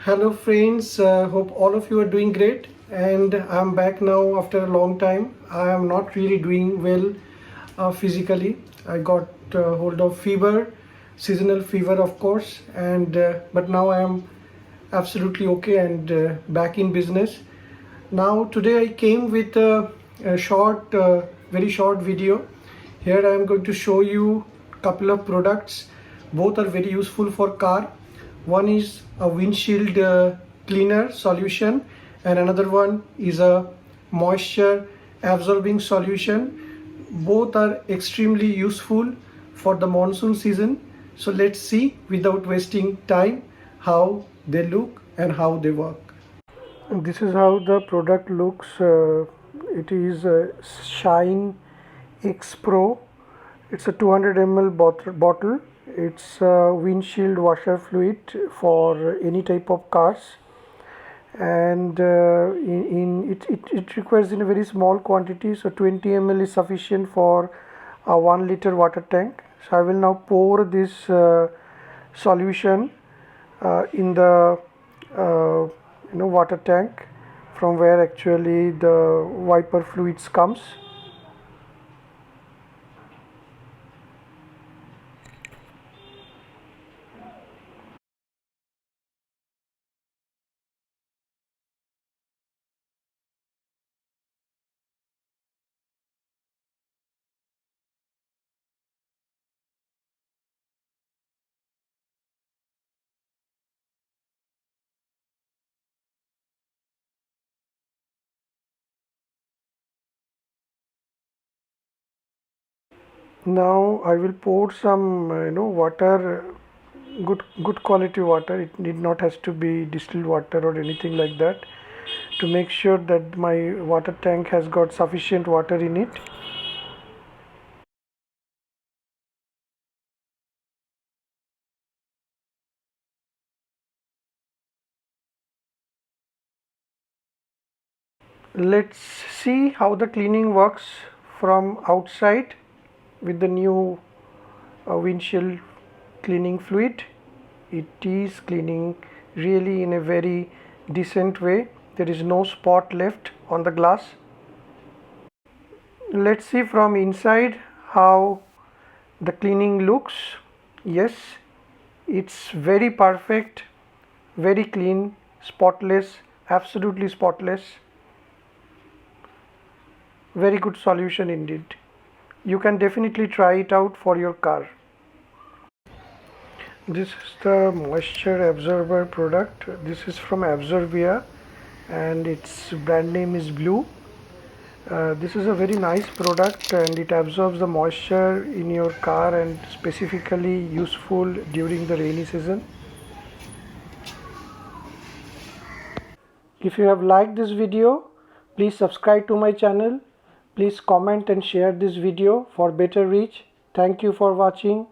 Hello friends, hope all of you are doing great, and I'm back now after a long time. I am not really doing well physically. I got hold of fever, seasonal fever of course, and but now I am absolutely okay and back in business. Now today I came with a short, very short video. Here I am going to show you a couple of products. Both are very useful for car. One is a windshield cleaner solution and another one is a moisture absorbing solution. Both are extremely useful for the monsoon season. So let's see without wasting time how they look and how they work. This is how the product looks. It is a Shine X Pro. It's a 200 ml bottle. It's a windshield washer fluid for any type of cars, and it requires in a very small quantity. So 20 ml is sufficient for a 1 liter water tank. So I will now pour this solution in the water tank from where actually the wiper fluids comes. Now I will pour some water, good quality water. It need not has to be distilled water or anything like that, to make sure that my water tank has got sufficient water in it. Let's see how the cleaning works from outside with the new windshield cleaning fluid. It is cleaning really in a very decent way. There is no spot left on the glass. Let's see from inside how the cleaning looks. Yes, it's very perfect, very clean, spotless, absolutely spotless. Very good solution indeed. You can definitely try it out for your car. This is the moisture absorber product. This is from Absorbia and its brand name is Blue. This is a very nice product and it absorbs the moisture in your car and specifically useful during the rainy season. If you have liked this video, please subscribe to my channel. Please comment and share this video for better reach. Thank you for watching.